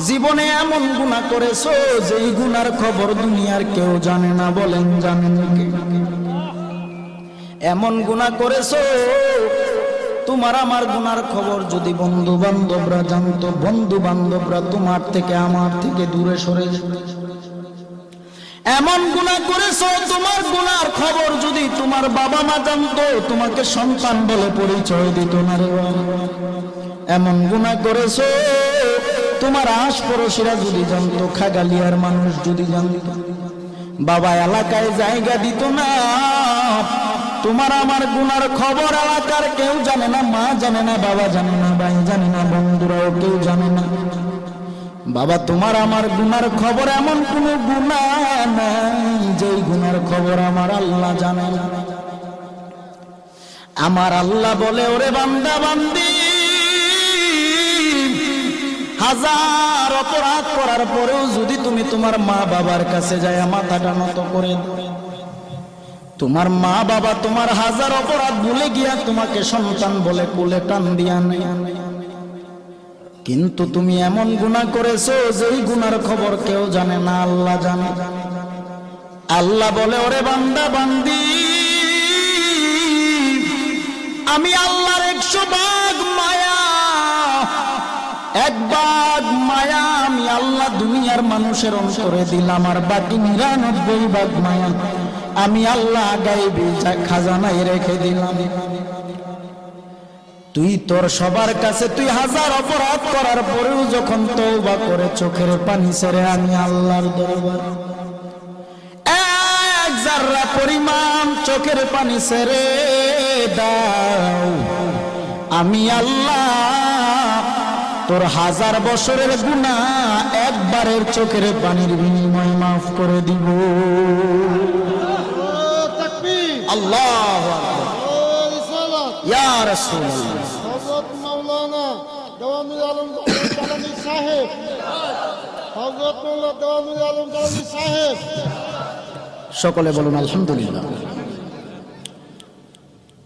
জীবনে এমন গুনাহ করেছো যেই গুনার খবর দুনিয়ার কেউ জানে না, বলেন জানেন কে? এমন গুনাহ করেছো তোমার আমার গুনার খবর যদি বন্ধু বান্ধবরা জানতো, বন্ধু বান্ধবরা তোমার থেকে আমার থেকে দূরে সরে যেত। এমন গুনাহ করেছো তোমার গুনার খবর যদি তোমার বাবা মা জানতো, তোমাকে সন্তান বলে পরিচয় দিত না রে। এমন গুনাহ করেছো তোমার আশপাশিরা যদি জানতো, খাগালিয়ার মানুষ যদি জানতো, বাবা এলাকায় জায়গা দিত না। তোমার আমার গুনার খবর এলাকার কেউ জানে না, মা জানে না, বাবা জানে না, ভাই জানে না, বন্ধুরাও কেউ জানে না। বাবা তোমার আমার গুনার খবর এমন কোন গুনাহ নাই যেই গুনার খবর আমার আল্লাহ জানে না। আমার আল্লাহ বলে, ওরে বান্দা বান্দি, হাজার অপরাধ করার পরেও যদি তুমি তোমার মা বাবার কাছে যায় মাথাটা নত করে দাও, তোমার মা বাবা তোমার হাজার অপরাধ ভুলে গিয়া তোমাকে সন্তান বলে কোলে টান দিয়া নেয়, কিন্তু তুমি এমন গুনাহ করেছো যেই গুনার খবর কেউ জানে না, আল্লাহ জানে। আল্লাহ বলে, ওরে বান্দা বান্দি, আমি আল্লাহর 100 ভাগ মায়া, 1 ভাগ মায়া আমি আল্লাহ দুনিয়ার মানুষের অন্তরে দিলাম, আর বাকি 99 ভাগ মায়া আমি আল্লাহ গায়বী খাজানায় রেখে দিলাম। তুই তোর সবার কাছে তুই হাজার অপরাধ করার পরেও যখন তওবা করে চোখের পানি ছেড়ে আমি আল্লাহর দরবারে 1 জাররা পরিমাণ চোখের পানি ছেড়ে দাও, আমি আল্লাহ তোর 1000 বছরের গুনাহ একবারের চোখের পানির বিনিময়ে মাফ করে দিব। আল্লাহু আকবার, ইয়া রাসূলুল্লাহ। হযরত মাওলানা দেওয়ানুল আলম জালানী সাহেব, হযরত মাওলানা দেওয়ানুল আলম জালানী সাহেব, সকলে বলুন আলহামদুলিল্লাহ।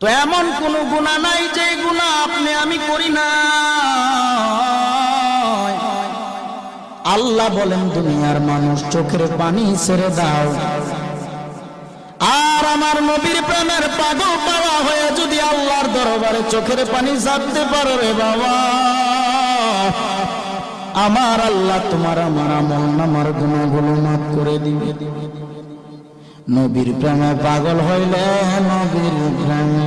তো এমন কোন গুনাহ নাই যে গুনাহ আপনি আমি করি না। আল্লাহ বলেন, দুনিয়ার মানুষ চোখের পানি ছেড়ে দাও, আর আমার নবীর প্রেমের পাগল পাওয়া হয়ে যদি আল্লাহর দরবারে চোখের পানি ছাড়তে পারো রে বাবা, আমার আল্লাহ তোমার আমার আমল নামার গুনাহগুলো মাফ করে দিবে। নবীর প্রেমে পাগল হইলে, নবীর প্রেমে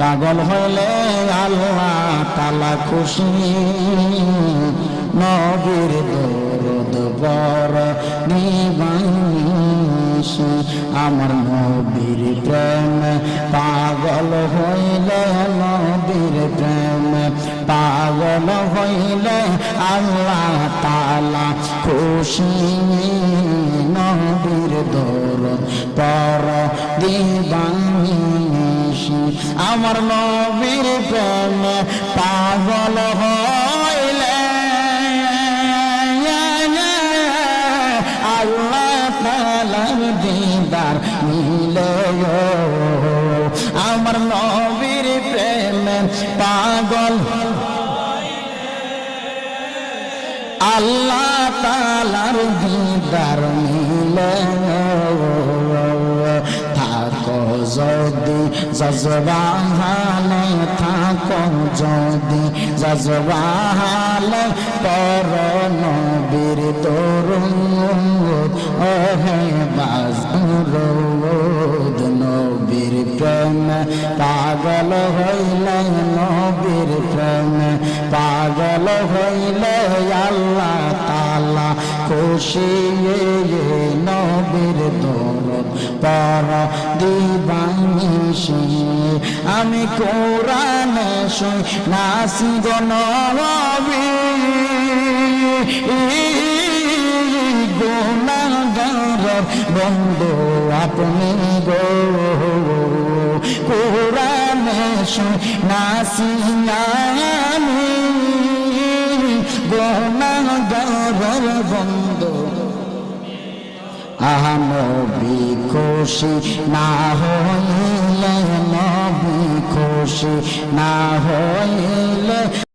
পাগল হইলে আল্লাহ তাআলা খুশি। নবীর দরদ বড় নিবাসী, আমার নবীর প্রেমে পাগল হইলে, নবীর প্রেমে পাগল হইলে আল্লাহ তাআলা খুশি। নবীর দরদ পর দিবানিশি, আমার নবীর প্রেমে পাগল হইলে আল্লাহ তাআলার দিদার মিলে। আমার নবীর প্রেমে পাগল আল্লাহ তাআলার দিদার মিলে। থাকো যদি জজবাহালে, থাকো যদি জজবাহালে, পর নবীর দরুদ ওহে বাজরুদ। নবীর প্রেমে পাগল হইলে, নবীর প্রেমে পাগল হইলে আল্লাহ তাআলা খুশি। নবীর দরদ পর দিবানিশি, আমি কোরআনে শুনাছি গো নবী, গুনাহগার বন্ধু আপনি গো। কোরআনে শুনাছি আমি গুনাহগার বন্ধু, নবী খুশি না হইলে, নবী খুশি না হইলে